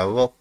าวก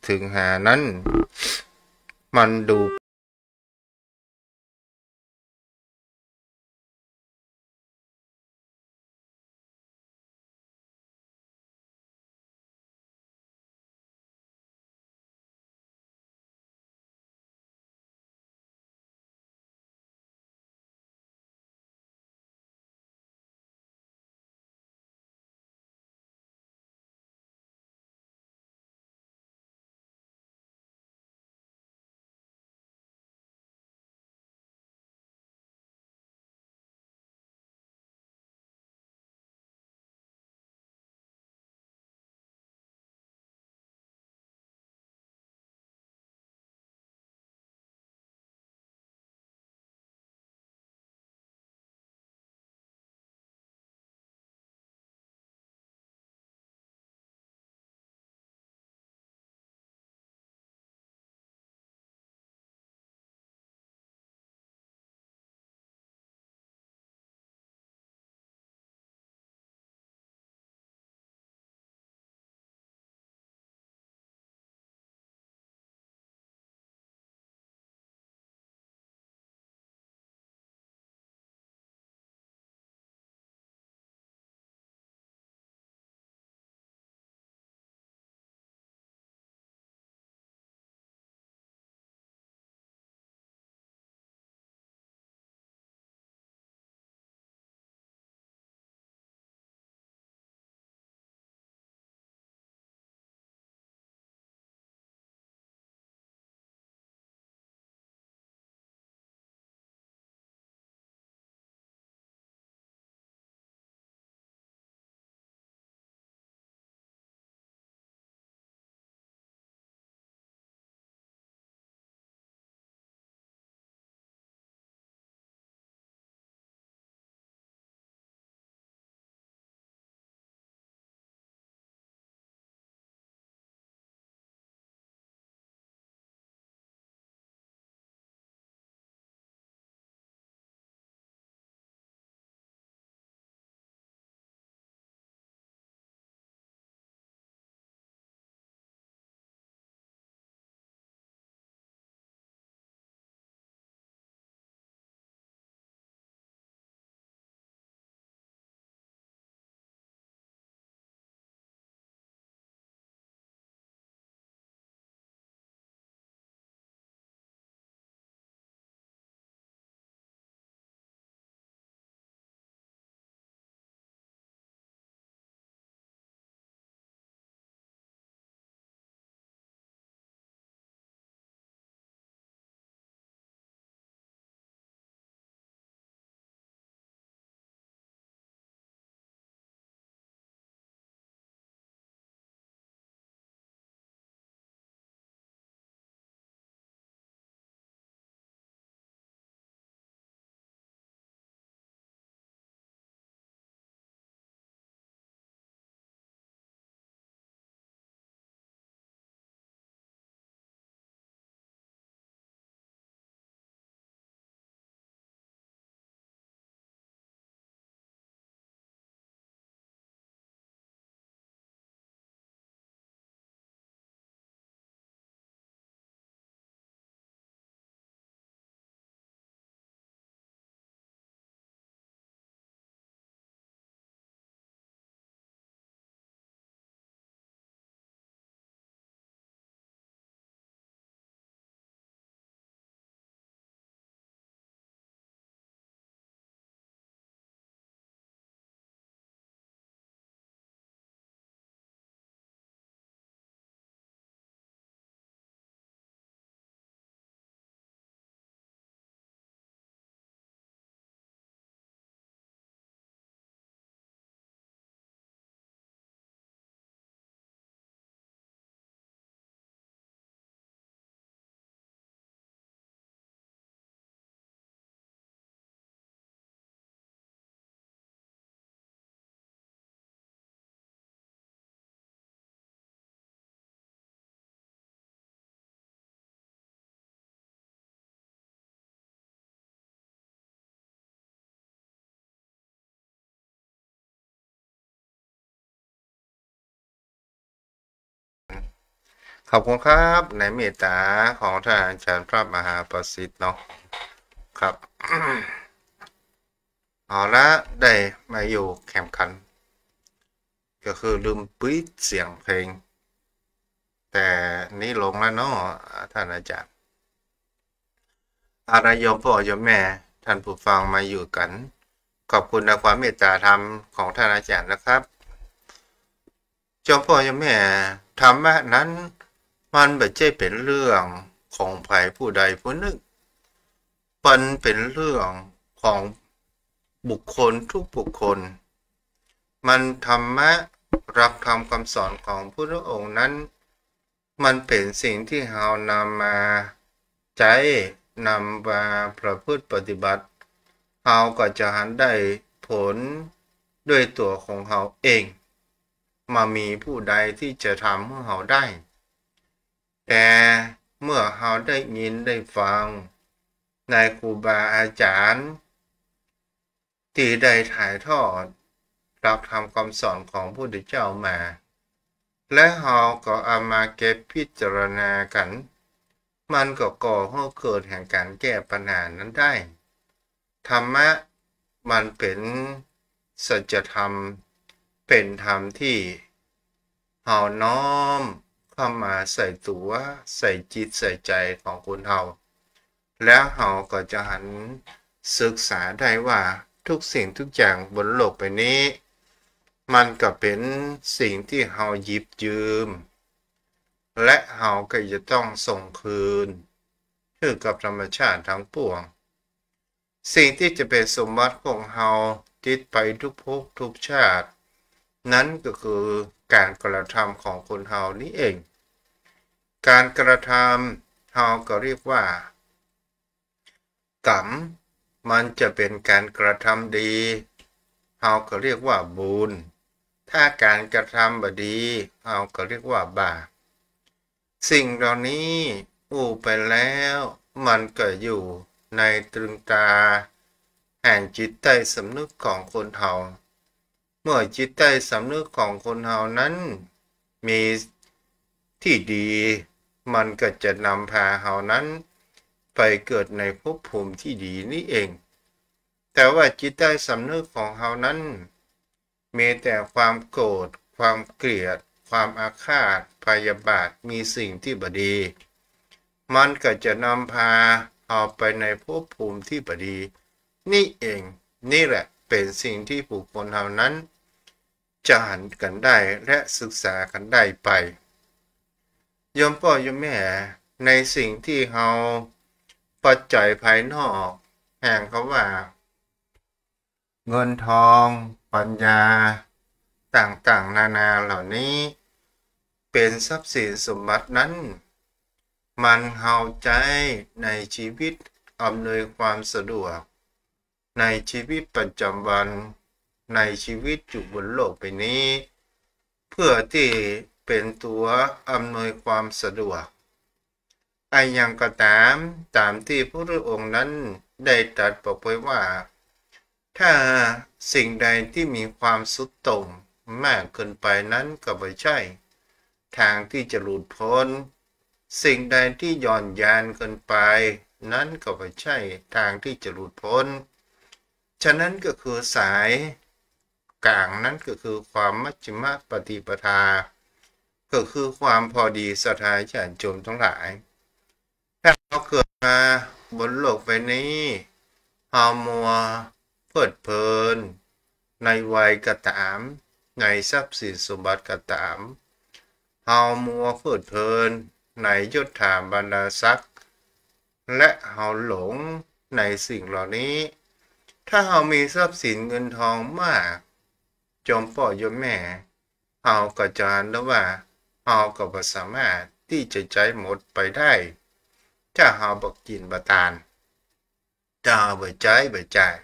ถึงหานั้นมันดู ขอบคุณครับในเมตตาของท่านอาจารย์พระมหาประสิทธิ์เนาะครับ เอาละได้มาอยู่แข่งขันก็คือลืมปิดเสียงเพลงแต่นี้ลงแล้วเนาะท่านอาจารย์อารยมพ่อยมแม่ท่านผู้ฟังมาอยู่กันขอบคุณในความเมตตาธรรมของท่านอาจารย์นะครับยมพ่อยมแม่ธรรมะนั้นมันไม่ใช่เป็นเรื่องของใครผู้ใดผู้หนึ่งมันเป็นเรื่องของบุคคลทุกบุคคลมันธรรมะรับธรรมคำสอนของพระองค์นั้นมันเป็นสิ่งที่เรานำมาใช้นำมาประพฤติปฏิบัติเราก็จะหันได้ผลด้วยตัวของเราเองมามีผู้ใดที่จะทำให้เราได้แต่เมื่อเราได้ยินได้ฟังในครูบาอาจารย์ที่ได้ถ่ายทอดรับธรรมคำสอนของพระพุทธเจ้ามาและเราก็เอามาเก็บพิจารณากันมันก็ก่อให้เกิดแห่งการแก้ปัญหานั้นได้ธรรมะมันเป็นสัจธรรมเป็นธรรมที่เราน้อมเข้ามาใส่ตัวใส่จิตใส่ใจของคนเราแล้วเราก็จะหันศึกษาได้ว่าทุกสิ่งทุกอย่างบนโลกใบนี้มันก็เป็นสิ่งที่เราหยิบยืมและเราก็จะต้องส่งคืนคือกับธรรมชาติทั้งปวงสิ่งที่จะเป็นสมบัติของเราติดไปทุกภพทุกชาตินั้นก็คือการกระทำของคนเรานี่เองการกระทำเราก็เรียกว่ากรรมมันจะเป็นการกระทำดีเราก็เรียกว่าบุญถ้าการกระทำบดีเราก็เรียกว่าบาปสิ่งเหล่านี้ไปแล้วมันก็อยู่ในตรึงตาแห่งจิตใต้สำนึกของคนเราเมื่อจิตใต้สำนึกของคนเรานั้นมีที่ดีมันก็จะนำพาเรานั้นไปเกิดในภพภูมิที่ดีนี่เองแต่ว่าจิตใต้สำนึกของเรานั้นมีแต่ความโกรธความเกลียดความอาฆาตพยาบาทมีสิ่งที่บดีมันก็จะนำพาเอาไปในภพภูมิที่บดีนี่เองนี่แหละเป็นสิ่งที่บุคคลเหล่านั้นจะหันกันได้และศึกษากันได้ไปโยมพ่อโยมแม่ในสิ่งที่เราปัจจัยภายนอกแห่งเขาว่าเงินทองปัญญาต่างๆนานาเหล่านี้เป็นทรัพย์สินสมบัตินั้นมันเฮาใจในชีวิตอำนวยความสะดวกในชีวิตประจำวันในชีวิตอยู่บนโลกใบนี้เพื่อที่เป็นตัวอำนวยความสะดวกอย่างก็ตามที่พระองค์นั้นได้ตรัสบอกไว้ว่าถ้าสิ่งใดที่มีความสุดโต่งมากเกินไปนั้นก็ไม่ใช่ทางที่จะหลุดพ้นสิ่งใดที่หย่อนยานเกินไปนั้นก็ไม่ใช่ทางที่จะหลุดพ้นฉะนั้นก็คือสายกลางนั้นก็คือความมัชฌิมปฏิปทาก็คือความพอดีสถานญาติโยมทั้งหลายถ้าเราเกิดมาบนโลกใบนี้เรามัวเพลิดเพลินในวัยก็ตามในทรัพย์สินสมบัติก็ตามเรามัวเพลิดเพลินในยศถาบรรดาศักดิ์และเราหลงในสิ่งเหล่านี้ถ้าเรามีทรัพย์สินเงินทองมากจอมพ่อโยมแม่เราก็จะรู้ว่าเราก็บ่สามารถที่จะใช้หมดไปได้ถ้าเราบ่กินบ่ทานถ้าเราบ่ใช้บ่จ่าย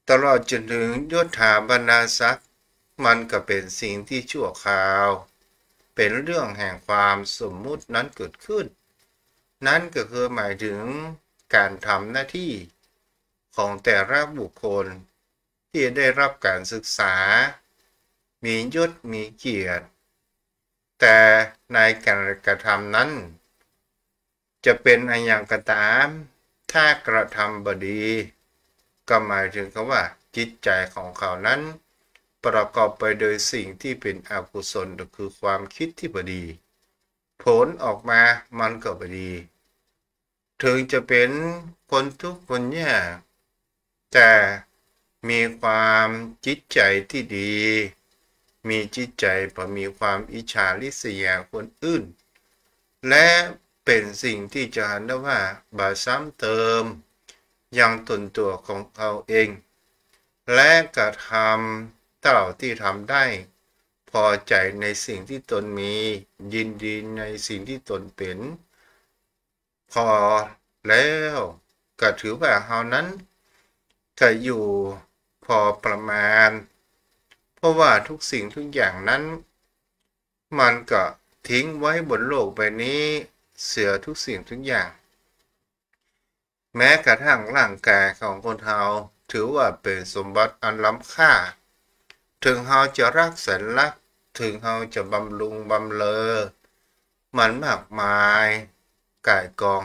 ตลอดจนถึงยศถาบรรดาศักดิ์มันก็เป็นสิ่งที่ชั่วคราวเป็นเรื่องแห่งความสมมุตินั้นเกิดขึ้นนั่นก็คือหมายถึงการทำหน้าที่ของแต่ละบุคคลที่ได้รับการศึกษามียศมีเกียรติ แต่ในการกระทำนั้นจะเป็นอะไรอย่างก็ตามถ้ากระทำบดีก็หมายถึงคำว่าจิตใจของเขานั้นประกอบไปโดยสิ่งที่เป็นอกุศลก็คือความคิดที่บดีผลออกมามันก็บดีถึงจะเป็นคนทุกข์คนยากแต่มีความจิตใจที่ดีมีจิตใจพอมีความอิจฉาริษยาคนอื่นและเป็นสิ่งที่จะเห็นได้ว่าบาซ้ำเติมยังตนตัวของเขาเองและกระทำเท่าที่ทำได้พอใจในสิ่งที่ตนมียินดีในสิ่งที่ตนเป็นพอแล้วก็ถือว่าเขานั้นก็อยู่พอประมาณเพราะว่าทุกสิ่งทุกอย่างนั้นมันก็ทิ้งไว้บนโลกใบนี้เสือทุกสิ่งทุกอย่างแม้กระทั่งร่างกายของคนเราถือว่าเป็นสมบัติอันล้ำค่าถึงเราจะรักแสนรักถึงเราจะบำรุงบำเรอมันมากมายก่ายกอง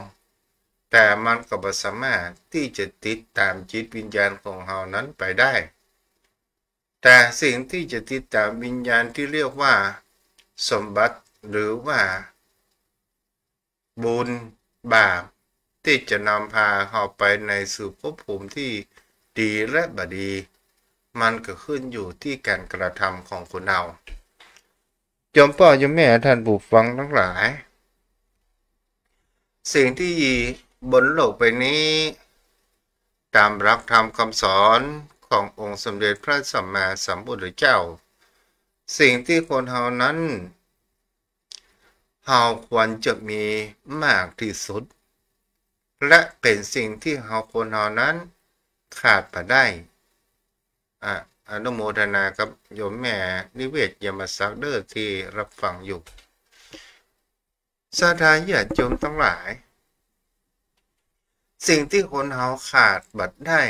แต่มันก็บ่สามารถที่จะติดตามจิตวิญญาณของเรานั้นไปได้แต่สิ่งที่จะติดตามวิญญาณที่เรียกว่าสมบัติหรือว่าบุญบาปที่จะนำพาเราไปในสู่ภพภูมิที่ดีและบดีมันก็ขึ้นอยู่ที่การกระทำของคนเราโยมพ่อโยมแม่ท่านผู้ฟังทั้งหลายสิ่งที่บนโลกใบนี้ตามหลักธรรมคำสอนขององค์สมเด็จพระสัมมาสัมพุทธเจ้าสิ่งที่คนเรานั้นเราควรจะมีมากที่สุดและเป็นสิ่งที่เราคนเรานั้นขาดไปได้อนุโมทนากับโยมแม่นิเวศยมศักดิ์เด้อที่รับฟังอยู่ศรัทธาญาติโยมทั้งหลายสิ่งที่คนเราขาดบัดได้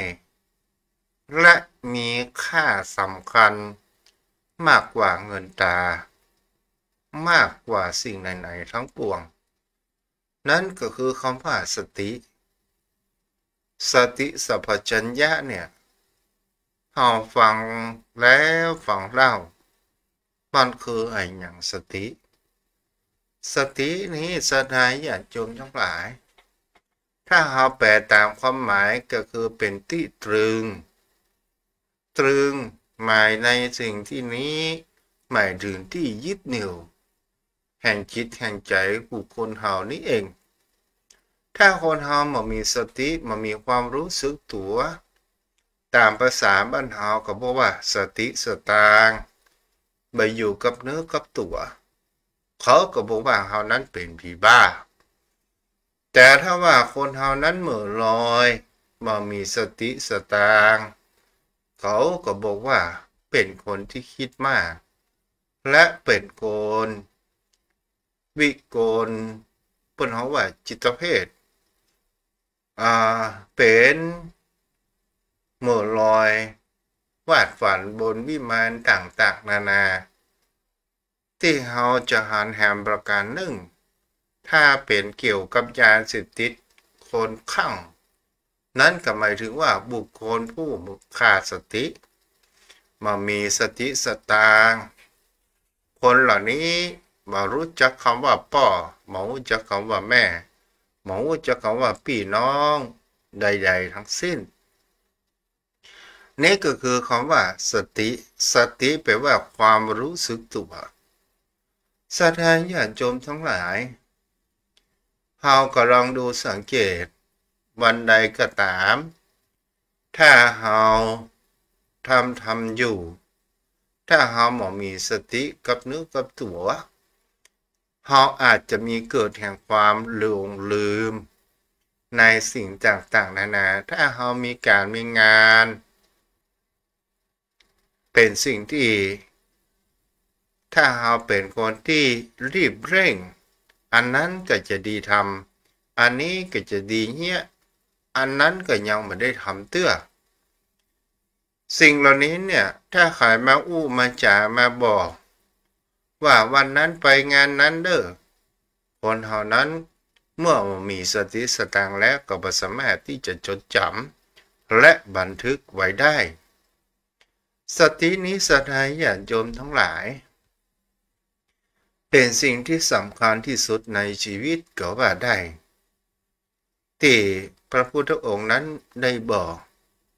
และมีค่าสำคัญมากกว่าเงินตามากกว่าสิ่งไหนๆทั้งปวงนั่นก็คือคำว่าสติสัพพัญญะเนี่ยเราฟังแล้วฟังเล่ามันคือไอ้อย่างสตินี้ศรัทธาญาติโยมทั้งหลายถ้าเราแปลตามความหมายก็คือเป็นที่ตรึงหมายในสิ่งที่นี้หมายถึงที่ยึดเหนี่ยวแห่งจิตแห่งใจบุคคลเฮานี้เองถ้าคนเฮาบ่มีสติบ่มีความรู้สึกตัวตามภาษาบ้านเฮาก็บอกว่าสติสตางค์ไปอยู่กับเนื้อกับตัวเขาก็บอกว่าเฮานั้นเป็นผีบ้าแต่ถ้าว่าคนเฮานั้นเหม่อลอยบ่มีสติสตางค์เขาก็บอกว่าเป็นคนที่คิดมากและเป็นคนวิกลเปิ้นเฮาว่าจิตเภทเป็นเหม่อลอยวาดฝันบนวิมานต่างๆนานาที่เฮาจะหันแหมประการหนึ่งถ้าเป็นเกี่ยวกับยาเสพติดคนคลั่งนั่นก็หมายถึงว่าบุคคลผู้ขาดสติมามีสติสตางค์คนเหล่านี้มารู้จักคำว่าพ่อมารู้จักคำว่าแม่มารู้จักคำว่าพี่น้องใดๆทั้งสิ้นนี่ก็คือคำว่าสติแปลว่าความรู้สึกตัวศรัทธาญาติโยมทั้งหลายเราก็ลองดูสังเกตวันใดก็ตามถ้าเราทำอยู่ถ้าเราบ่มีสติกับเนื้อกับตัวเราอาจจะมีเกิดแห่งความหลงลืมในสิ่งต่างๆนานาถ้าเรามีการมีงานเป็นสิ่งที่ถ้าเราเป็นคนที่รีบเร่งอันนั้นก็จะดีทำอันนี้ก็จะดีเหี้ยอันนั้นก็ยังไม่ได้ทำเตื้อสิ่งเหล่านี้เนี่ยถ้าใครมาอู้มาจ่ามาบอก ว่าวันนั้นไปงานนั้นเด้อคนเฮานั้นเมื่อมีสติสตังแล้วก็บ่สามารถที่จะจดจำและบันทึกไว้ได้สตินี้สถายญาติโยมทั้งหลายเป็นสิ่งที่สำคัญที่สุดในชีวิตก็ว่าได้ที่พระพุทธองค์นั้นได้บอก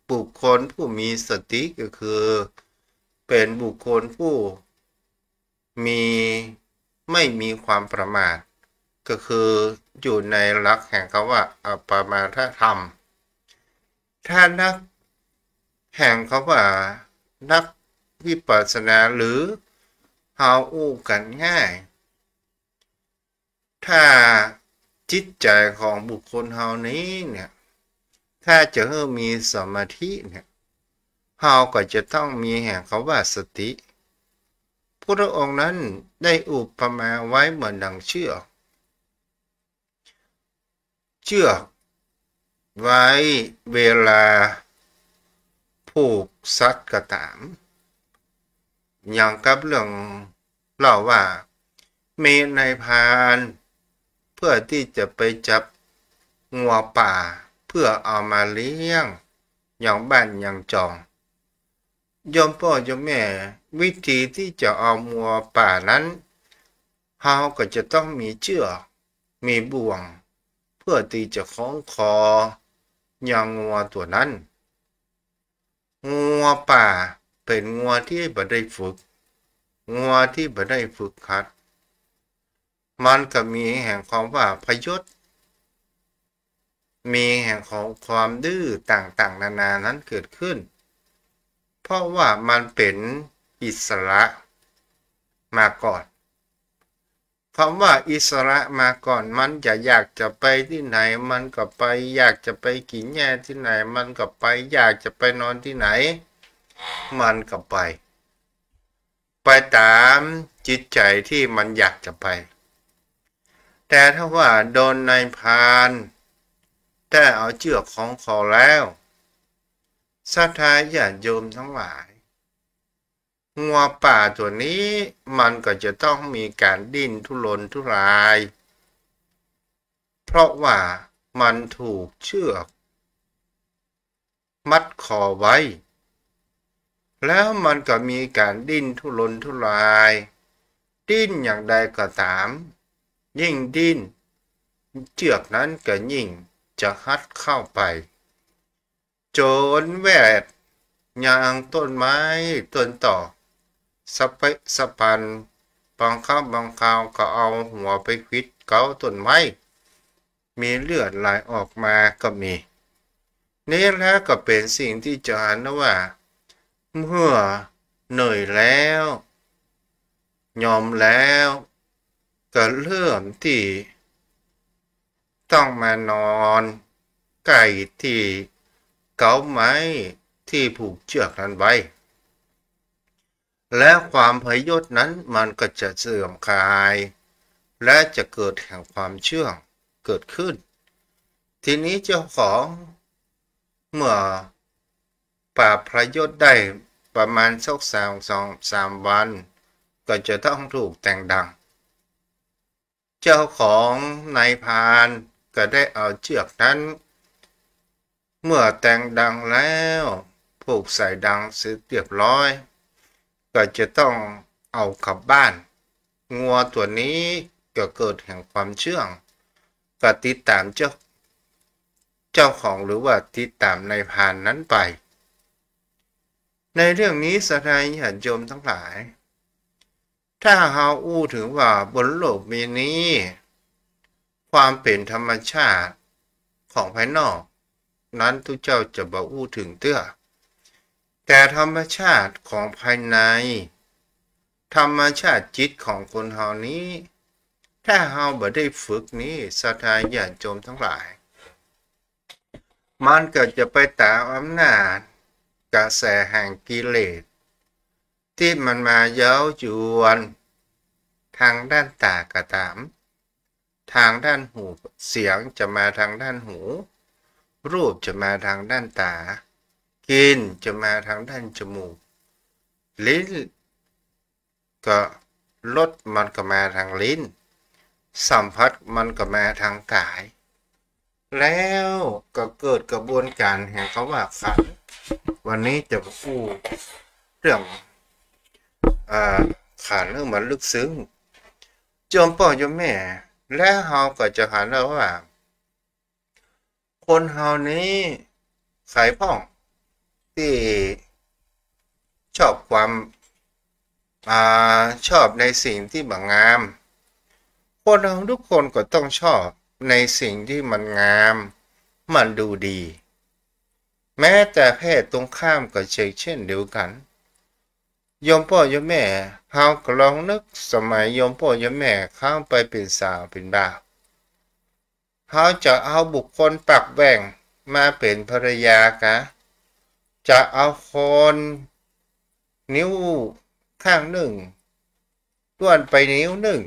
บุคคลผู้มีสติก็คือเป็นบุคคลผู้มีไม่มีความประมาทก็คืออยู่ในหลักแห่งคำว่าอัปปมาทธรรมถ้านักแห่งคำว่านักวิปัสสนาหรือเฮาอู้กันง่ายถ้าจิตใจของบุคคลเฮานี้เนี่ยถ้าจะให้มีสมาธิเนี่ยเฮาก็จะต้องมีแห่งคำว่าสติพระองค์นั้นได้อุปมาไว้เหมือนดังเชือกไว้เวลาผูกสัตว์กระตามอย่างกับเรื่องเล่าว่ามีนายพรานเพื่อที่จะไปจับงัวป่าเพื่อเอามาเลี้ยงอย่างบ้านอย่างจองโยมพ่อโยมแม่วิธีที่จะเอางัวป่านั้นเฮาก็จะต้องมีเชือกมีบ่วงเพื่อที่จะคล้องคออย่างงัวตัวนั้นงัวป่าเป็นงัวที่บ่ได้ฝึกงัวที่บ่ได้ฝึกหัดมันก็มีแห่งความว่าพยศมีแห่งของความดื้อต่างๆนานานั้นเกิดขึ้นเพราะว่ามันเป็นอิสระมาก่อนคำว่าอิสระมาก่อนมันจะอยากจะไปที่ไหนมันก็ไปอยากจะไปกินแย่ที่ไหนมันก็ไปอยากจะไปนอนที่ไหนมันก็ไปตามจิตใจที่มันอยากจะไปแต่ถ้าว่าโดนนายพรานแต่เอาเชือกของคอแล้วศรัทธาญาติโยมทั้งหลายงัวป่าตัวนี้มันก็จะต้องมีการดิ้นทุรนทุรายเพราะว่ามันถูกเชือกมัดคอไว้แล้วมันก็มีการดิ้นทุรนทุรายดิ้นอย่างใดก็ตามยิ่งดิ้นเชือกนั้นก็ยิ่งจะฮัดเข้าไปจนแวดยางต้นไม้ต้นต่อสะเปะสะพันบางครั้งบางคราวก็เอาหัวไปควิดเกาต้นไม้มีเลือดไหลออกมาก็มีนี่แล้วก็เป็นสิ่งที่จะเห็นว่าเมื่อเหนื่อยแล้วยอมแล้วก็เริ่มที่ต้องมานอนใกล้ที่เกาไม้ที่ผูกเชือกนั้นไว้และความพยศนั้นมันก็จะเสื่อมคลายและจะเกิดแห่งความเชื่องเกิดขึ้นทีนี้เจ้าของเมื่อปราบพยศได้ประมาณสัก3 วันก็จะต้องถูกแต่งดังเจ้าของนายพรานก็ได้เอาเชือกนั้นเมื่อแต่งดังแล้วผูกใส่ดังเสร็จเรียบร้อยก็จะต้องเอากลับบ้านงัวตัวนี้ก็เกิดแห่งความเชื่องก็ติดตามเจ้าของหรือว่าติดตามนายพรานนั้นไปในเรื่องนี้สถานญาติโยมทั้งหลายถ้าเฮาอู้ถึงว่าบนโลกมีนี้ความเป็นธรรมชาติของภายนอกนั้นทุกเจ้าจะบ่อู้ถึงเตื้อแต่ธรรมชาติของภายในธรรมชาติจิตของคนเฮานี้ถ้าเฮาบ่ได้ฝึกนี้ศรัทธาญาติโยมทั้งหลายมันก็จะไปตามอำนาจกระแสแห่งกิเลสที่มันมาเย้ายวนทางด้านตาก็ตามทางด้านหูเสียงจะมาทางด้านหูรูปจะมาทางด้านตากินจะมาทางด้านจมูกลิ้นก็ รสมันก็มาทางลิ้นสัมผัสมันก็มาทางกาย แล้วก็เกิดกระบวนการแห่งคำว่าขันวันนี้จะพูดเรื่องขันเรื่องมันลึกซึ้งโยมพ่อโยมแม่และเฮาก็จะหันแล้วว่าคนเฮานี้สายพ่องที่ชอบความชอบในสิ่งที่งามคนเราทุกคนก็ต้องชอบในสิ่งที่มันงามมันดูดีแม้แต่เพศตรงข้ามก็เช่นเดียวกันโยมพ่อโยมแม่เฮาก็ลองนึกสมัยโยมพ่อโยมแม่เข้าไปเป็นสาวเป็นบ่าวเฮาจะเอาบุคคลปักแบ่งมาเป็นภรรยากะจะเอาคนนิ้วข้างหนึ่งต้วนไปนิ้วหนึ่ง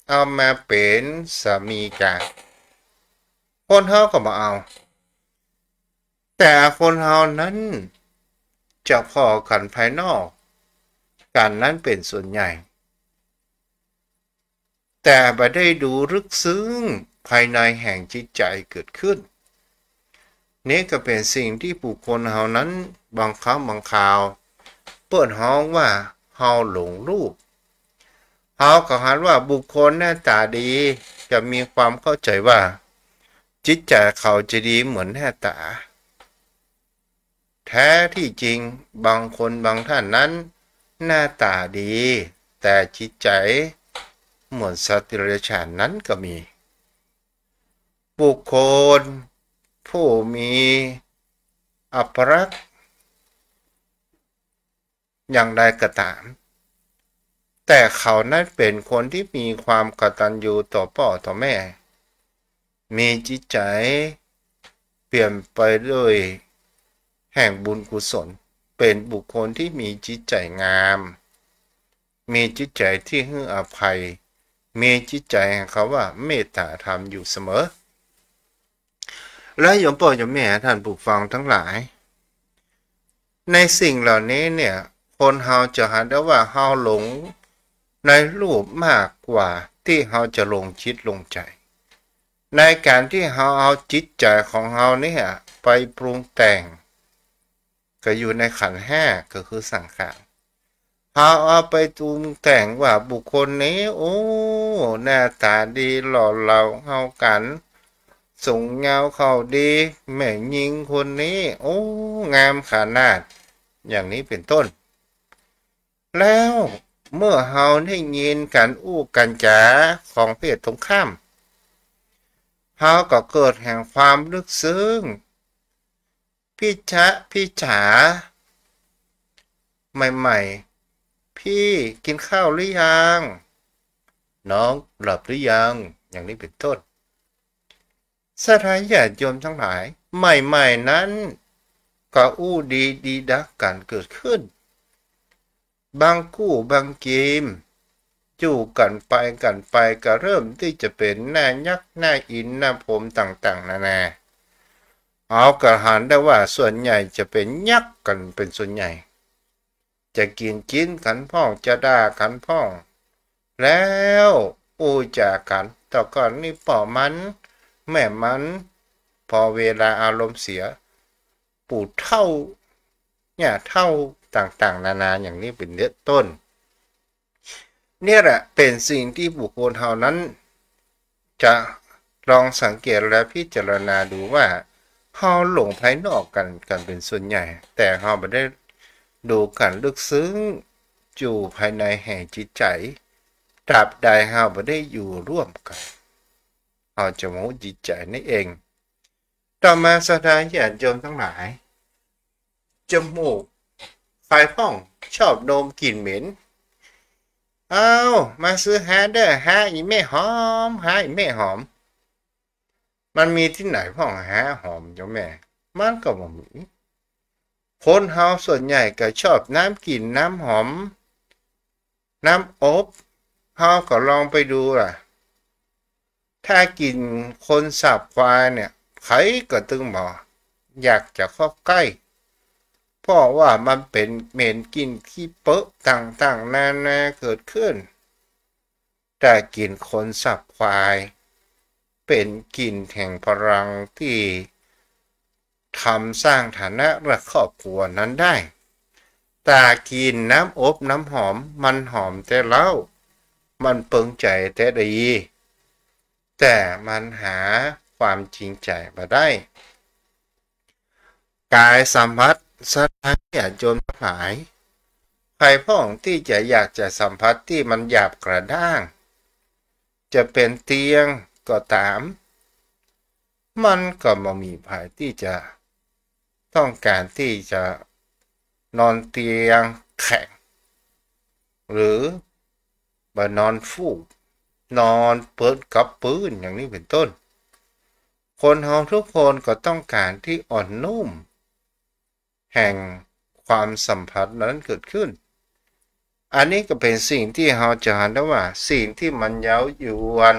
เอามาเป็นสามีกันคนเฮาก็มาเอาแต่คนเฮานั้นจะพอกันภายนอกการนั้นเป็นส่วนใหญ่แต่บ่ได้ดูลึกซึ้งภายในแห่งจิตใจเกิดขึ้นนี่ก็เป็นสิ่งที่บุคคลเฮานั้นบางครั้งบางคราวเปิดห้องว่าเฮาหลงรูปเฮาก็หันว่าบุคคลหน้าตาดีจะมีความเข้าใจว่าจิตใจเขาจะดีเหมือนหน้าตาแท้ที่จริงบางคนบางท่านนั้นหน้าตาดีแต่จิตใจเหมือนสัตว์เดรัจฉานนั้นก็มีบุคคลผู้มีอัปลักษณ์อย่างใดก็ตามแต่เขานั้นเป็นคนที่มีความกตัญญูต่อพ่อต่อแม่มีจิตใจเปลี่ยนไปด้วยแห่งบุญกุศลเป็นบุคคลที่มีจิตใจงามมีจิตใจที่ให้อภัยมีจิตใจแห่งเขาว่าเมตตาธรรมอยู่เสมอและโยมพ่อโยมแม่ท่านผู้ฟังทั้งหลายในสิ่งเหล่านี้เนี่ยคนเฮาจะหาได้ว่าเฮาหลงในรูปมากกว่าที่เฮาจะลงจิตลงใจในการที่เฮาเอาจิตใจของเฮาเนี่ยไปปรุงแต่งก็อยู่ในขันธ์ห้าก็คือสังขารเฮาเอาไปปรุงแต่งว่าบุคคลนี้โอ้หน้าตาดีหล่อเหลาเฮากันสูงเงาเขาดีแม่หญิงคนนี้โอ้งามขนาดอย่างนี้เป็นต้นแล้วเมื่อเฮาได้ยินการอู้กันจาของเพศตรงข้ามเฮาก็เกิดแห่งความลึกซึ้งพี่จ๋าใหม่ๆพี่กินข้าวหรือยังน้องหลับหรือยังอย่างนี้เป็นต้นสถานญาติโยมทั้งหลายใหม่ๆนั้นก็อู้ดีดักกันเกิดขึ้นบางคู่บางเกมจู่กันไปก็เริ่มที่จะเป็นหน้ายักษ์หน้าอินหน้าผมต่างๆนานาเอากระหันได้ว่าส่วนใหญ่จะเป็นยักษ์กันเป็นส่วนใหญ่จะกินจิ้นกันพ้องจะด่ากันพ้องแล้วอู้จากกันแต่ก่อนนี่ป่อมันแม่มันพอเวลาอารมณ์เสียปูดเท่าเนี่ยเท่าต่างๆนานาอย่างนี้เป็นต้นเนี่ยแหละเป็นสิ่งที่บุคคลเฮานั้นจะลองสังเกตและพิจารณาดูว่าเฮาหลงภายนอกกันเป็นส่วนใหญ่แต่เฮาไม่ได้ดูกันลึกซึ้งอยู่ภายในแห่งจิตใจตราบใดเฮาไม่ได้อยู่ร่วมกันเฮาจะมองจิตใจนั่นเองต่อมาสถานญาติโยมทั้งหลายจมูกไฟพ่องชอบดมกลิ่นเหม็นเอามาซื้อหาเด้อหาอีแม่หอมหาอีแม่หอมมันมีที่ไหนพ่องหาหอมโยมแม่มันก็บ่มีคนเฮาส่วนใหญ่ก็ชอบน้ำกลิ่นน้ำหอมน้ำอบเฮาก็ลองไปดูล่ะถ้ากินคนสับควายเนี่ยใครก็ตึงบอกอยากจะเข้าใกล้เพราะว่ามันเป็นเหม็นกลิ่นขี้เปอะต่างๆนานาเกิดขึ้น แต่กลิ่นคนสับควายเป็นกลิ่นแห่งพลังที่ทำสร้างฐานะและครอบครัวนั้นได้แต่กินน้ำอบน้ำหอมมันหอมแต่เล่ามันเปิงใจแต่ดีแต่มันหาความจริงใจมาได้กายสัมผัสสถานที่โจมหายใครพ้องที่จะอยากจะสัมผัสที่มันหยาบกระด้างจะเป็นเตียงก็ตามมันก็ไม่มีภัยที่จะต้องการที่จะนอนเตียงแข็งหรือนอนฟูกนอนเปิดกับปืนอย่างนี้เป็นต้นคนเราทุกคนก็ต้องการที่อ่อนนุ่มแห่งความสัมผัสนั้นเกิดขึ้นอันนี้ก็เป็นสิ่งที่เราจะเห็นได้ว่าสิ่งที่มันเย้ายวน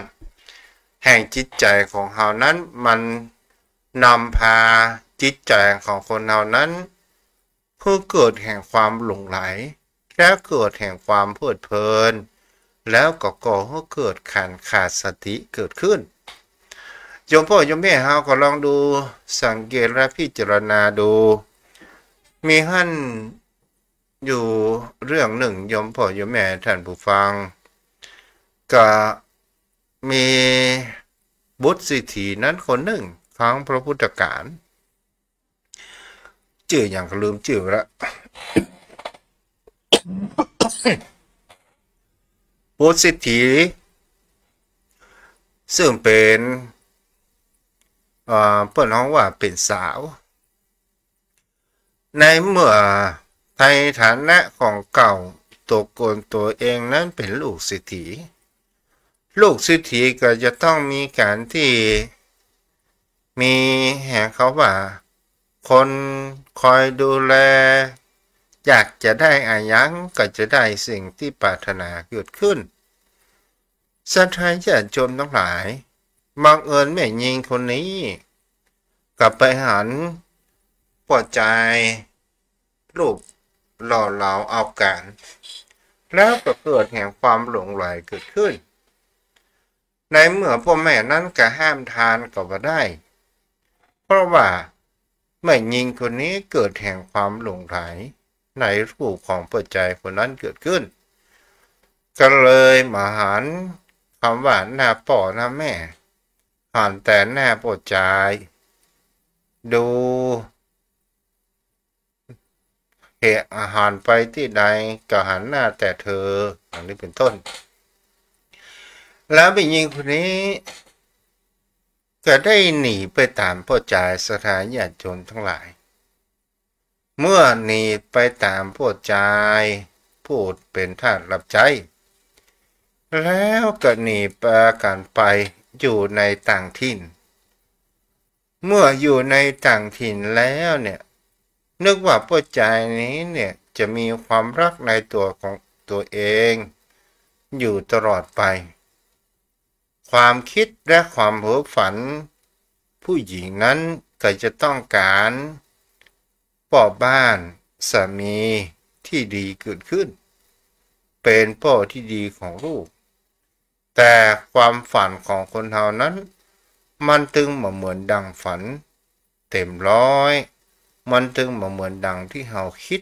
แห่งจิตใจของเรานั้นมันนำพาจิตใจของคนเรานั้นเพื่อเกิดแห่งความหลงไหลและเกิดแห่งความเพลิดเพลินแล้วก็ก่อให้เกิดขาดสติเกิดขึ้นโยมพ่อโยมแม่เราก็ลองดูสังเกตและพิจารณาดูมีหั่นอยู่เรื่องหนึ่งโยมพ่อโยมแม่ท่านผู้ฟังก็มีบุตรสิทธินั้นคนหนึ่งครั้งพระพุทธกาลชื่ออย่างก็ลืมชื่อไปแล้วบุตรสิทธิซึ่งเป็นเปิ้นฮ้องว่าเป็นสาวในเมื่อในฐานะของเก่าตัวโกนตัวเองนั้นเป็นลูกสิทธิลูกสิทธิก็จะต้องมีการที่มีแห่เขาว่าคนคอยดูแลอยากจะได้อายังก็จะได้สิ่งที่ปรารถนาเกิดขึ้นศรัทธาญาติโยมทั้งหลายบังเอิญแม่ยิงคนนี้กลับไปหันปวดใจรูปหล่อเหลาเอาการแล้วก็เกิดแห่งความหลงไหลเกิดขึ้นในเมื่อพ่อแม่นั้นก็ห้ามทานก็บ่ได้เพราะว่าแม่ยิงคนนี้เกิดแห่งความหลงไหลในรูปของปัจจัยคนนั้นเกิดขึ้นก็เลยมาหันคำว่าหน้าป่อหน้าแม่หันแต่หน้าปัจจัยดูเหตุอาหารไปที่ใดก็หันหน้าแต่เธออย่างนี้เป็นต้นแล้วแม่ยิงคนนี้ก็ได้หนีไปตามพ่อจ่ายสถานญาติโยมทั้งหลายเมื่อหนีไปตามพ่อจ่ายพูดเป็นทาสรับใช้แล้วก็หนีประกันไปอยู่ในต่างถิ่นเมื่ออยู่ในต่างถิ่นแล้วเนี่ยนึกว่าพ่อจ่ายนี้เนี่ยจะมีความรักในตัวของตัวเองอยู่ตลอดไปความคิดและความเพ้อฝันผู้หญิงนั้นก็จะต้องการพ่อบ้านสามีที่ดีเกิดขึ้นเป็นพ่อที่ดีของลูกแต่ความฝันของคนเฮานั้นมันตึงมาเหมือนดังฝันเต็มร้อยมันตึงมาเหมือนดังที่เฮาคิด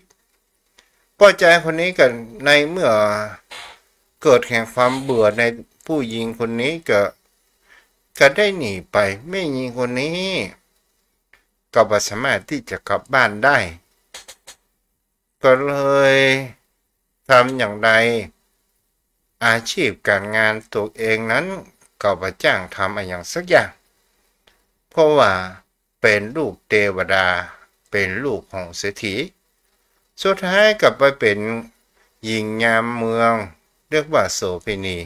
พ่อใจคนนี้กันในเมื่อเกิดแห่งความเบื่อในผู้หญิงคนนี้ก็ได้หนีไปแม่หญิงคนนี้ก็บ่สามารถที่จะกลับบ้านได้ก็เลยทำอย่างใดอาชีพการงานตัวเองนั้นก็บ่จ้างทำอะไรอย่างสักอย่างเพราะว่าเป็นลูกเทวดาเป็นลูกของเศรษฐีสุดท้ายกลับไปเป็นหญิงงามเมืองเรียกว่าโสเภณี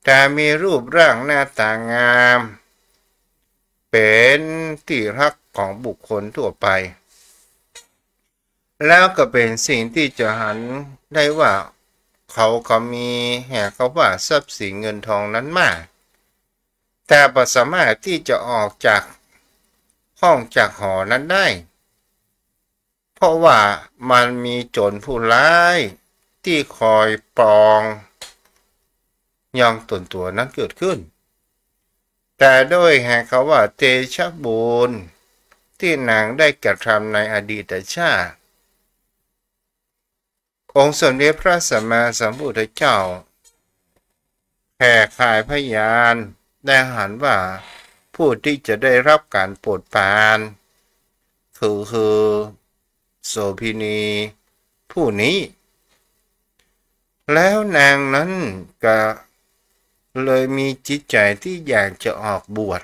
แต่มีรูปร่างหน้าตางามเป็นที่รักของบุคคลทั่วไปแล้วก็เป็นสิ่งที่จะหันได้ว่าเขาก็มีแห่เขาว่าทรัพย์สินเงินทองนั้นมากแต่บ่สามารถที่จะออกจากห้องจากหอนั้นได้เพราะว่ามันมีโจรผู้ร้ายที่คอยปอง ยองตนตัวนั้นเกิดขึ้นแต่ด้วยแห่งเขาว่าเตชะบุญที่นางได้กระทำในอดีตชาติองค์สมเด็จพระสัมมาสัมพุทธเจ้าแผ่ขายพยานได้หันว่าผู้ที่จะได้รับการโปรดปรานคือโสภิณีผู้นี้แล้วนางนั้นก็เลยมีจิตใจที่อยากจะออกบวช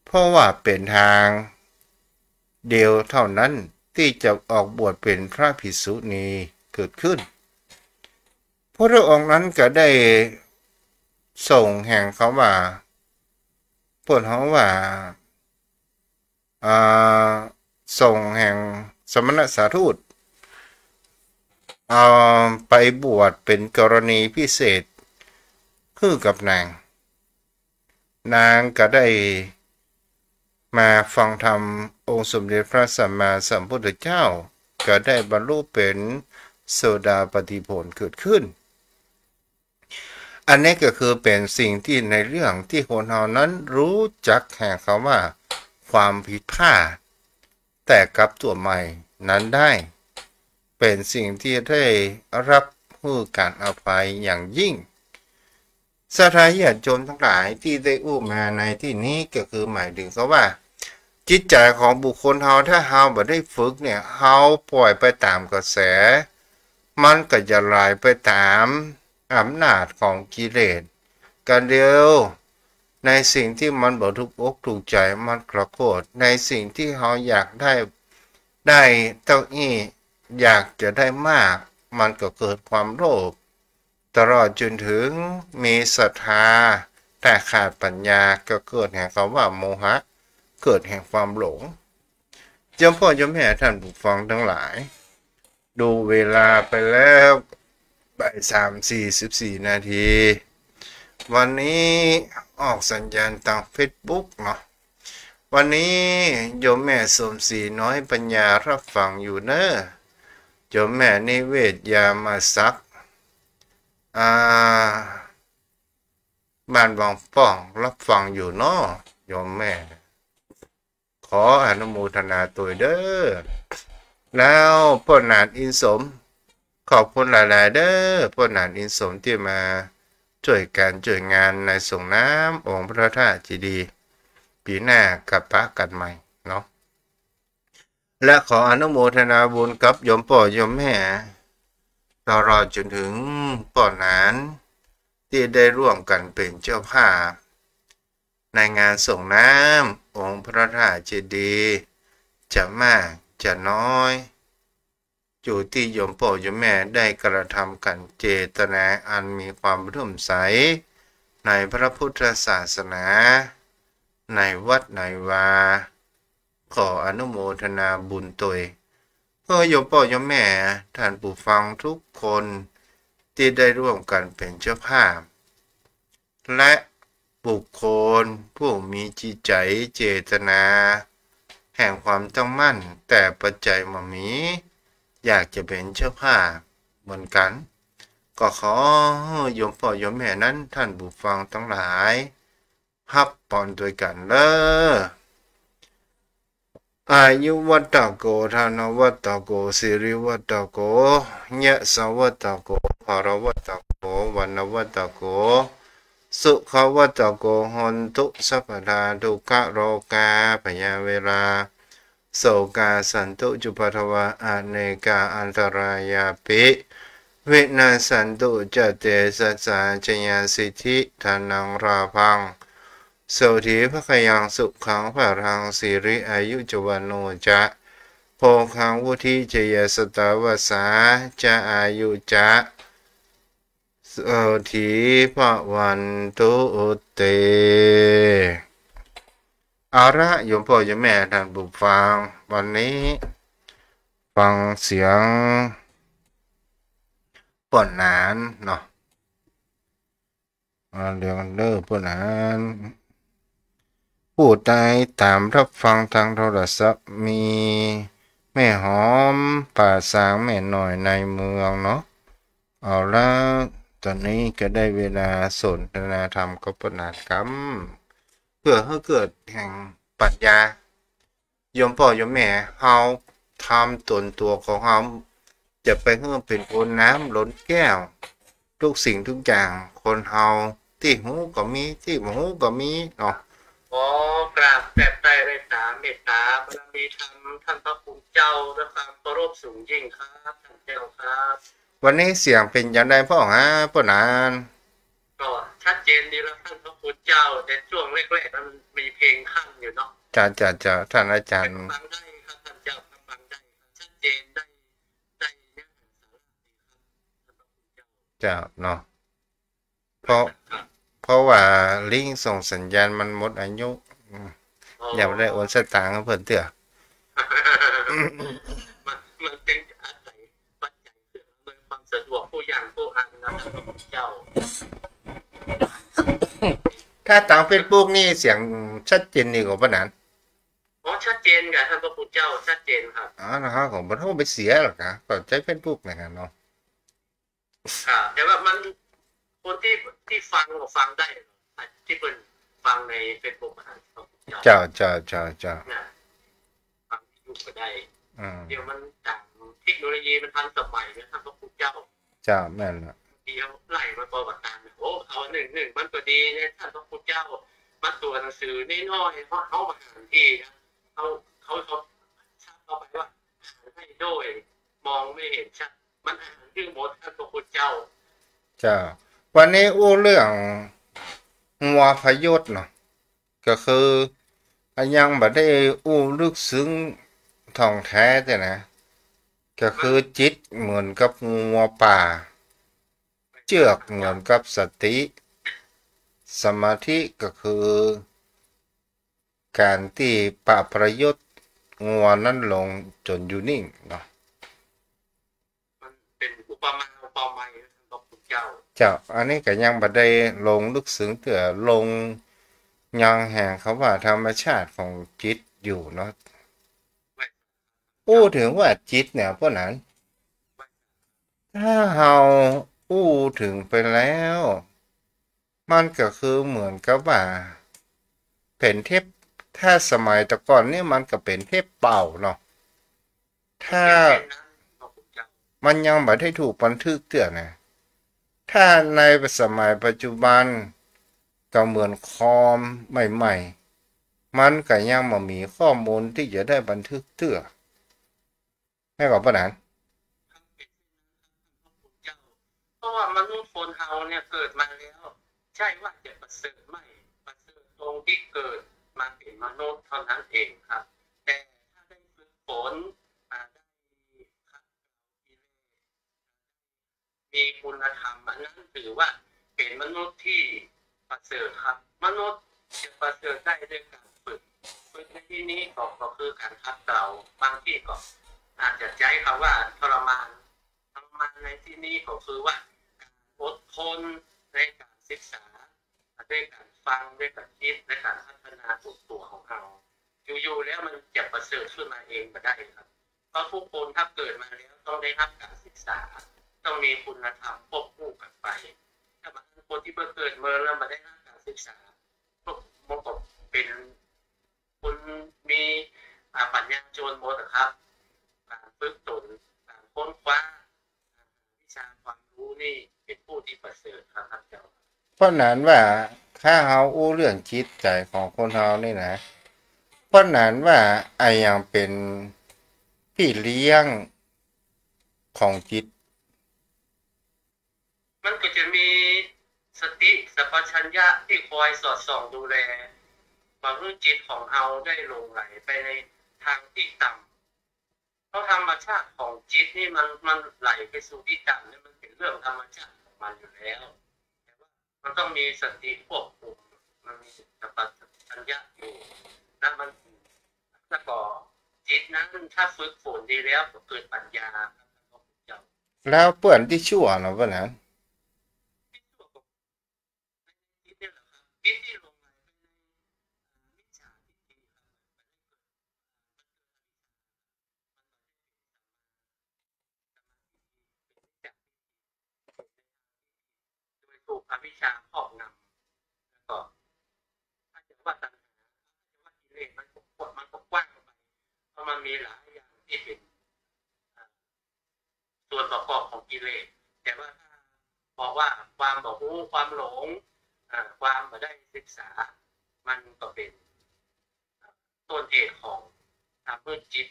เพราะว่าเป็นทางเดียวเท่านั้นที่จะออกบวชเป็นพระภิกษุณีเกิดขึ้นพระองค์นั้นก็ได้ส่งแห่งเขาว่าพวกเขาว่าส่งแห่งสมณสาทูตไปบวชเป็นกรณีพิเศษคือกับนางก็ได้มาฟังธรรมองค์สมเด็จพระสัมมาสัมพุทธเจ้าก็ได้บรรลุเป็นโสดาปัตติผลเกิดขึ้นอันนี้ก็คือเป็นสิ่งที่ในเรื่องที่คนเรานั้นรู้จักแห่งคำว่าความผิดพลาดแต่กับตัวใหม่นั้นได้เป็นสิ่งที่ได้รับผู้การอภัยอย่างยิ่งสถาญาติโยมทั้งหลายที่ได้อู้มาในที่นี้ก็คือหมายถึงเขาว่าจิตใจของบุคคลเราถ้าเราไม่ได้ฝึกเนี่ยเราปล่อยไปตามกระแสมันก็จะไหลไปตามอำนาจของกิเลสกันเดียวในสิ่งที่มันบ่ถูกอกถูกใจมันกระโกรธในสิ่งที่เราอยากได้เต้าอี้อยากจะได้มากมันก็เกิดความโลภตลอดจนถึงมีศรัทธาแต่ขาดปัญญาก็เกิดแห่งคำว่าโมหะเกิดแห่งความหลงจำพ่อจำแม่ท่านผู้ฟังทั้งหลายดูเวลาไปแล้วบ่าย3:44 นาทีวันนี้ออกสัญญาณทาง Facebook เนาะวันนี้โยมแม่สมศรีน้อยปัญญารับฟังอยู่เนอะโยมแม่นิเวศยามาซักบ้านบางป้องรับฟังอยู่เนาะโยมแม่ขออนุโมทนาตัวเด้อแล้วพ่อหนานอินสมขอบคุณหลายๆเด้อพ่อหนานอินสมที่มาช่วยงานในส่งน้ำองค์พระธาตุเจดีย์ปีหน้ากับพระกันใหม่เนาะและขออนุโมทนาบุญกับโยมพ่อโยมแม่ตลอดจนถึงพ่อหนานที่ได้ร่วมกันเป็นเจ้าภาพในงานส่งน้ำองค์พระธาตุเจดีย์จะมากจะน้อยอยู่ที่โยมพ่อโยมแม่ได้กระทำกันเจตนาอันมีความเลื่อมใสในพระพุทธศาสนาในวัดในวาขออนุโมทนาบุญตัวเพื่อโยมพ่อโยมแม่ท่านผู้ฟังทุกคนที่ได้ร่วมกันเป็นเจ้าภาพและบุคคลผู้มีจิตใจเจตนาแห่งความตั้งมั่นแต่ปัจจัยมามีอยากจะเป็นเจ้าภาพเหมือนกันก็ขอโยมพ่อโยมแม่นั้นท่านผู้ฟังทั้งหลายพับปอนด้วยกันเด้ออายุวัตโกธานวัตโกสิริวัตโกญะสวัตโกภารวัตโกวันวัตโกสุขวัตโกหนตุสัพพทาทุกขโรกาพยาเวราโสกาสันตุจุปทวะอเนกาอันตรายาปิวินาสันตุจเตสัสสะจยาสิทธิธานังราพังโสธีพระขยังสุขังพระรังสิริอายุจวันโนจะโพคังวุธิเจยสตาวสาจะอายุจะโสธีพระวันตุเตเอาละโยมพ่อโยมแม่ท่านผู้ฟังวันนี้ฟังเสียงป่นนานเนาะเดี๋ยวเด้อป่นนานผู้ใดตามรับฟังทางโทรศัพท์มีแม่หอมป่าสางแม่หน่อยในเมืองเนาะเอาละ ตอนนี้ก็ได้เวลาสนทนาธรรมกับปนากรรมเพื่อให้เกิดแห่งปัญญาโยมพ่อโยมแม่เฮาทำตนตัวของเฮาจะไปให้เป็นโอนน้ำล้นแก้วทุกสิ่งทุกอย่างคนเฮาที่หูก็มีที่บ่หูก็มีเนาะขอกราบแบบไตรเรตาเมตตาบารมีธรรมท่านพระคุณเจ้าด้วยความเคารพสูงยิ่งครับท่านเจ้าครับวันนี้เสียงเป็นอย่างไรพ่อฮะปนานก็ชัดเจนดีแล้วท่านพระคุณเจ้าแต่ช่วงแรกๆมันมีเพลงขั้นอยู่เนาะจะท่านอาจารย์ฟังได้ครับท่านเจ้าฟังได้ครับชัดเจนได้เนื้อหาสาระดีครับท่านพระคุณเจ้าจะเนาะเพราะเพราะว่าลิงส่งสัญญาณมันหมดอายุอย่าได้โอนสตางค์เพิ่นเถอะมันเป็นอาศัยปัจจัยเพื่ออำนวยความสะดวกผู้อย่างผู้อันนะท่านพระคุณเจ้าถ้าตามเฟซบุ๊กนี่เสียงชัดเจนนี่กว่าปานนั้นชัดเจนกับท่านพระคุณเจ้าชัดเจนครับนะครับผมบ่โทรไปเสียหรอกนะก็ใช้เฟซบุ๊กนะครับเนาะแต่ว่ามันคนที่ฟังก็ฟังได้ที่เป็นฟังในเฟซบุ๊กนะครับเจ้าฟังยูก็ได้เดี๋ยวมันต่างเทคโนโลยีมันทันสมัยนะท่านพระคุณเจ้าแม่นละเดียวไล่มาประวัติการโอ้เอาหนึ่งมันก็ดีเนี่ยท่านพระคุณเจ้ามาตัวหนังสือน้อยๆเพราะเขามาหาที่นะเขาชัดเข้าไปว่าอ่านให้ด้วยมองไม่เห็นชัดมันอ่านชื่อหมดท่านพระคุณเจ้าวันนี้อู้เรื่องงัวพยศเนาะก็คือยังบ่ได้อู้ลึกซึ้งท่องแท้แต่นะก็คือจิตเหมือนกับงัวป่าเชือกเหมือนกับสติสมาธิก็คือการที่ปะประยชน์งัวนั้นลงจนอยู่นิ่งเนาะมันเป็นอุปมาอุปไมยของพระเจ้าอันนี้ก็ยังบ่ได้ลงลึกซึ้งเถื่อลงยังแห่งเขาว่าธรรมชาติของจิตอยู่เนาะอู้ถึงว่าจิตเนี่ยพวกนั้นถ้าเฮาอู้ถึงไปแล้วมันก็คือเหมือนกับว่าเป็นเทพถ้าสมัยแต่ก่อนนี่มันก็เป็นเทพเป่าเนาะถ้ามันยังไม่ได้ถูกบันทึกเตือนนะถ้าในสมัยปัจจุบันก็เหมือนคอมใหม่ๆมันก็ยังไม่มีข้อมูลที่จะได้บันทึกเตือนให้กับปนันเพราะว่ามนุษย์คนเฮาเนี่ยเกิดมาแล้วใช่ว่าจะประเสริฐไม่ประเสริฐตรงที่เกิดมาเป็นมนุษย์เท่านั้นเองครับแต่ถ้าได้ฝึกฝนได้ครับมีคุณธรรมอันนั้นถือว่าเป็นมนุษย์ที่ประเสริฐครับมนุษย์จะประเสริฐได้ด้วยการฝึกในที่นี้ก็คือการคัดเกลาบางที่ก็อาจจะใช้คำว่าทรมานในที่นี้ก็คือว่าการอดทนในการศึกษาด้วยการฟังด้วยการคิดในการพัฒนาตัวของเราอยู่ๆแล้วมันจะประเสริฐขึ้นมาเองไม่ได้ครับเพราะทุกคนถ้าเกิดมาแล้วต้องได้รับการศึกษาต้องมีคุณธรรมควบคู่กันไปถ้าบางคนที่เกิดมาแล้วไม่ได้รับการศึกษาพวกมันก็เป็นคุณมีปัญญาโจรหมดครับการฝึกตนการค้นคว้าวิชาความรู้นี่เป็นผู้ที่ประเสริฐครับท่านเจ้าเพราะนั้นว่าถ้าเฮาอู้เรื่องจิตใจของคนเฮานี่นะเพราะนั้นว่าไอ้ยังเป็นพี่เลี้ยงของจิตมันก็จะมีสติสัพพัญญะที่คอยสอดส่องดูแลความรู้จิตของเราได้ลงไหลไปในทางที่ต่ำเพราะธรรมชาติของจิตนี่มันไหลไปสู่ที่ต่ำนี่มันเป็นเรื่องธรรมชาติของมันอยู่แล้วแต่ว่ามันต้องมีสติควบคุมมันมีสัพพัญญะอยู่แล้วมันแล้วก็จิตนั้นถ้าฝึกฝนดีแล้วก็เกิดปัญญาแล้วเปื่อนที่ชั่วเนาะว่านั้น กิเลสแต่ว่าถ้าบอกว่าความบ่รู้ความหลงความบ่ได้ศึกษามันก็เป็นต้นเหตุของทำให้จิต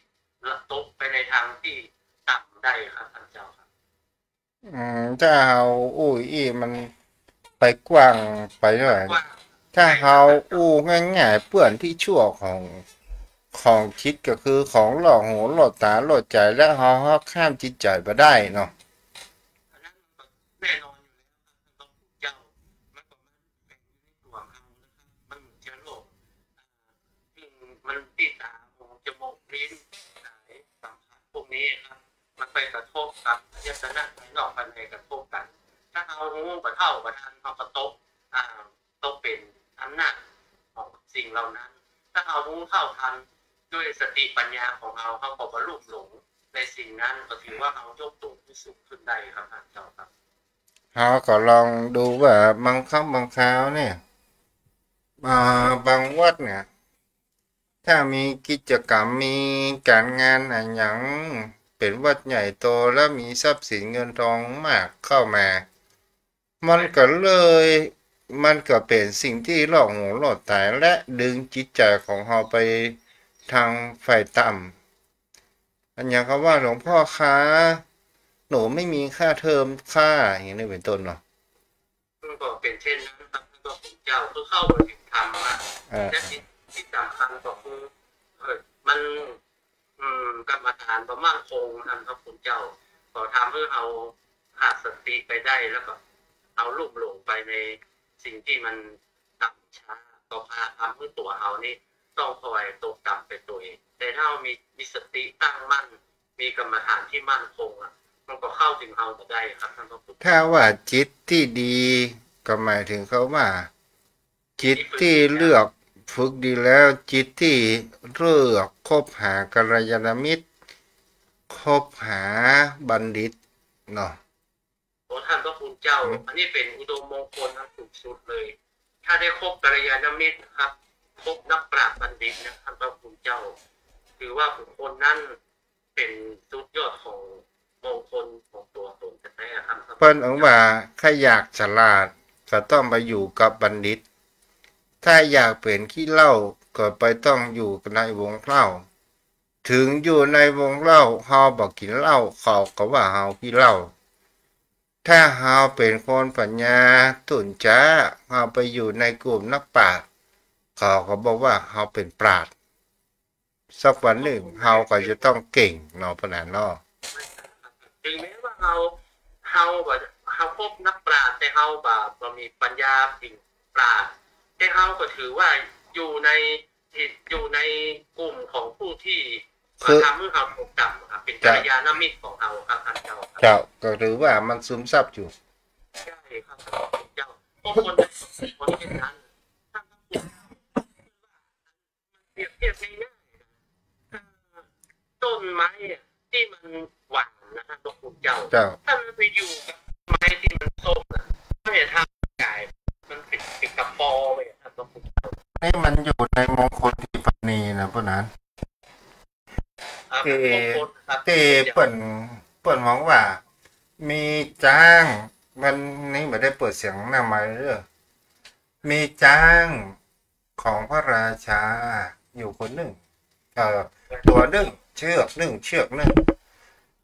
ละตกไปในทางที่ต่ำได้ครับท่านเจ้าครับถ้าเราอู้อีมันไปกว้างไปหน่อยว่าถ้าใช่ครัเราบท่านเจ้าอู้ง่ายๆเปื่อนที่ชั่วของคิดก็คือของหลอกหูหลอกตาหลอกใจและเราข้ามจิตใจไปได้เนาะอันนั้นแน่นอนอยู่แล้วครับท่านเจ้ามันก็มันเป็นอยู่ในตัวเรานะครับมันเหมือนเชื้อโรคซึ่งมันที่ตาหูจมูกลิ้นสายสัมผัสพวกนี้ครับมันไปกระทบกับอายตนะภายนอกภายในกระทบกันถ้าเอาหูกระเท่ากระทันเอากระตกตกเป็นอำนาจของสิ่งเหล่านั้นถ้าเอาหูเข้าทันด้วยสติปัญญาของเราเขาก็บรรลุหลงในสิ่งนั้นก็ถือว่าเรายกตัวที่สูงขึ้นได้ครับท่านเจ้าครับเราก็ลองดูว่าบางครั้งบางคราวเนี่ยบางวัดเนี่ยถ้ามีกิจกรรมมีการงานอะไรอย่างเป็นวัดใหญ่โตแล้วมีทรัพย์สินเงินทองมากเข้ามามันก็เลยมันก็เป็นสิ่งที่หลอกหูหลอกตาและดึงจิตใจของเราไปทางฝ่ายต่ำอันอย่างคำว่าหลวงพ่อคะหนูไม่มีค่าเทอมค่าอย่างนี้เป็นต้นเนาะซึ่งก็เป็นเช่นนั้นครับท่านก็เป็นเจ้าคือเข้าไปถึงธรรมะและที่สำคัญก็คือมันกรรมฐานประมาณคงท่านพระคุณเจ้าก็ทำให้เราขาดสติไปได้แล้วก็เอาลุ่มหลงไปในสิ่งที่มันต่ำช้าก็พาทำให้ตัวเรานี่ต้องคอยตกต่ำไปตัวเองแต่ถ้าเรามีสติตั้งมั่นมีกรรมฐานที่มั่นคงมันก็เข้าถึงเราได้ครับท่านพระคุณถ้าว่าจิตที่ดีก็หมายถึงเขาว่าจิตที่เลือกฝึกดีแล้วจิตที่เลือกคบหากัลยาณมิตรคบหาบัณฑิตเนาะโอ้ท่านพระคุณเจ้าอันนี้เป็นอุดมมงคลอันสูงสุดเลยถ้าได้คบกัลยาณมิตรครับคบนักปราชญ์บัณฑิตนะท่านพระคุณเจ้าถือว่าบุคคลนั้นเป็นสุดยอดของมงคลของตัวตนแท้ๆครับเพิ่นว่าถ้าอยากฉลาดก็ต้องไปอยู่กับบัณฑิตถ้าอยากเป็นขี้เหล้าก็ไปต้องอยู่ในวงเล่าถึงอยู่ในวงเล่าเฮาบ่กินเหล้าเขาก็ว่าเฮาขี้เหล้าถ้าเฮาเป็นคนปัญญาตุนจ้าเฮาไปอยู่ในกลุ่มนักปราชญ์เขาก็บอกว่าเฮาเป็นปราชญ์สักวันหนึ่งเฮาก็จะต้องเก่งเนาะปะนั้นเนาะถึงแม้ว่าเขาพบนักปราชญ์แต่เขาบ่มีปัญญาสิ่งปราชญ์แต่เขาก็ถือว่าอยู่ในกลุ่มของผู้ที่ทำให้เขาตกต่ำครับเป็นกัลยาณมิตรของเขาครับท่านเจ้าครับเจ้าก็ถือว่ามันซึมซับอยู่ใช่ครับเจ้าพวกคนคนเช่นนั้นท่านพระคุณเปรียบเทียบง่ายๆต้นไม้ที่มันหวานนะท่านพระคุณเจ้าถ้ามันไปอยู่กับไม้ที่มันส้มก็จะทำกายมันติดกับปอไปท่านพระคุณเจ้านี่มันอยู่ในมงคลที่ปณีนะพวกนั้นที่เปิ่นมองว่ามีจ้างมันนี่ไม่ได้เปิดเสียงหน้าไม้เด้อมีจ้างของพระราชาอยู่คนหนึ่งตัวหนึ่งเชือกหนึ่ง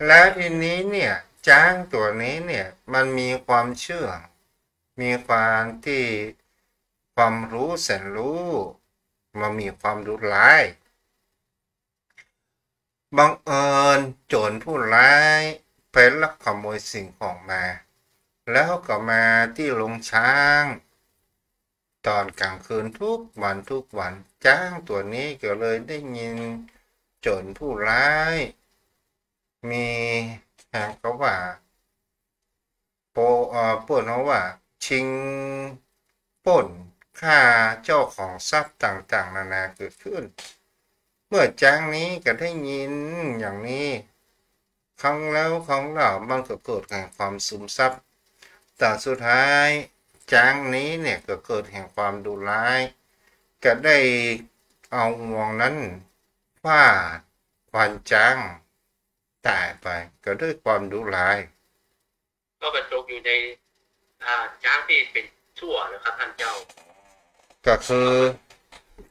แล้วทีนี้เนี่ยจ้างตัวนี้เนี่ยมันมีความเชื่อมีความที่ความรู้แสนรู้มันมีความรู้ร้ายบังเอิญโจรผู้ร้ายไปลักขโมยสิ่งของมาแล้วก็มาที่โรงช้างตอนกลางคืนทุกวันจ้างตัวนี้ก็เลยได้ยินโจรผู้ร้ายมีแห่งก็ว่าป่นเขาว่าชิงป่นฆ่าเจ้าของทรัพย์ต่างๆนานาเกิดขึ้นเมื่อจ้างนี้ก็ได้ยินอย่างนี้ครั้งแล้วครั้งเล่ามันก็เกิดแห่งความซึมซับแต่สุดท้ายจ้างนี้เนี่ยก็เกิดแห่งความดุร้ายก็ได้เอางวงนั้นฟาดฟันจ้างตายไปก็ด้วยความดุร้าย ก็บรรจบอยู่ในช้างที่เป็นชั่วนะครับท่านเจ้าก็คือ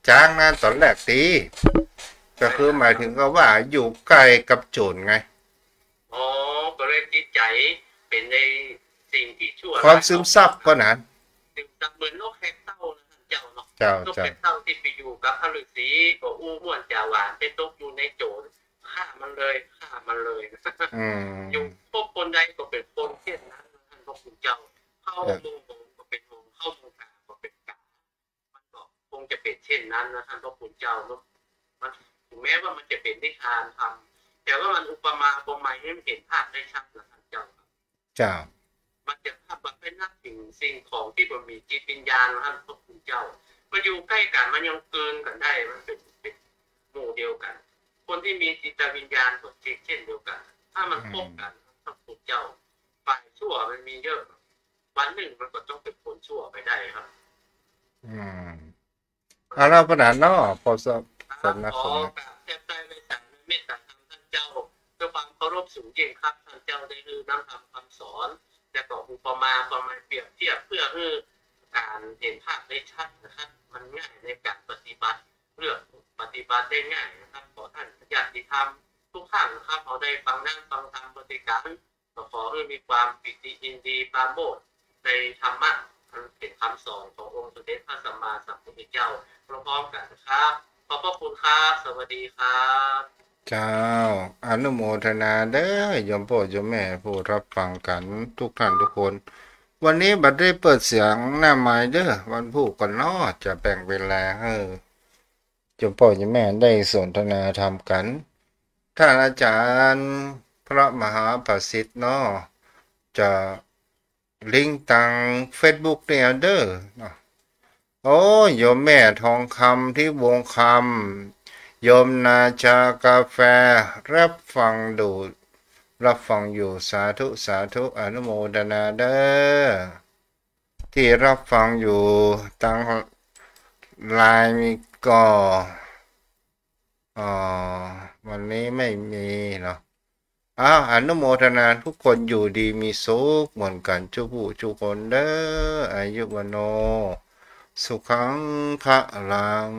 จ้างนั้นตอนแรกตีก็คือหมายถึงก็ว่าอยู่ใกล้กับโจรไงอ๋อก็เลยจิตใจเป็นในสิ่งที่ชั่วความซึมซับก็นั้นซึมซับเหมือนนกแคทเต้านะท่านเจ้าเนาะเจ้าน กแคทเต้าที่ไปอยู่กับพระฤาษีก็อู้ม่วนจาหวานไปตกอยู่ในโจรฆ่ามันเลยอยู่พวกคนใดก็เป็นคนเช่นนั้นท่านพระคุณเจ้าเข้ามุงก็เป็นมุงเข้ามุงกาก็เป็นกามันก็คงจะเป็นเช่นนั้นนะท่านพระคุณเจ้าเนาะมันถึงแม้ว่ามันจะเป็นนิทานทำแต่ว่ามันอุปมาอุปไมยให้มันเห็นภาพได้ชัดนะท่านเจ้ามันจะภาพมันเป็นนักสิ่งของที่มันมีจิตวิญญาณนะท่านพระคุณเจ้ามันอยู่ใกล้กันมันยังเกินกันได้มันเป็นหมู่เดียวกันคนที่มีจิตวิญญาณก็เช่นเดียวกันถ้ามันพบกันพระคุณเจ้าฝ่ายชั่วมันมีเยอะวันหนึ่งมันก็ต้องเป็นคนชั่วไปได้ครับเราประดานนอพอสับนักขอการแทบใจไปสั่งเมตตาธรรมท่านเจ้าเพื่อความเคารพสูงยิ่งครับท่านเจ้าได้คือน้ำธรรมคำสอนและก็อุปมาประมาณเปรียบเทียบเพื่อให้การเห็นภาพได้ชัดนะครับมันง่ายในการปฏิบัติเรื่องปฏิบัติได้ง่ายนะครับขอท่านญาติธรรมทุกท่านนะครับเขาได้ฟังนั่งฟังธรรมปฏิการขอให้มีความปิติยินดีปราโมทย์ในธรรมะเป็นคำสอนขององค์สมเด็จพระสัมมาสัมพุทธเจ้าพร้อมๆกันนะครับขอบพระคุณครับสวัสดีครับเจ้าอนุโมทนาเด้อยมพ่อยมแม่ผู้รับฟังกันทุกท่านทุกคนวันนี้บัดได้เปิดเสียงหน้าไม้เด้อวันผู้ก่อนนอจะแบ่งเวลาให้ยมพ่อยมแม่ได้สนทนาธรรมกันท่านอาจารย์พระมหาประสิทธิ์เนาะจะลิงก์ทาง Facebook เนี่ยเด้อเนาะโอ้โยมแม่ทองคำที่วงคำโยมนาชากาแฟรับฟังอยู่สาธุสาธุอนุโมทนาเด้อที่รับฟังอยู่ตั้งไลน์มีก็วันนี้ไม่มีเนาะอนุโมทนาทุกคนอยู่ดีมีสุขเหมือนกันทุกคนเด้ออายุวโนสุขังพระลัง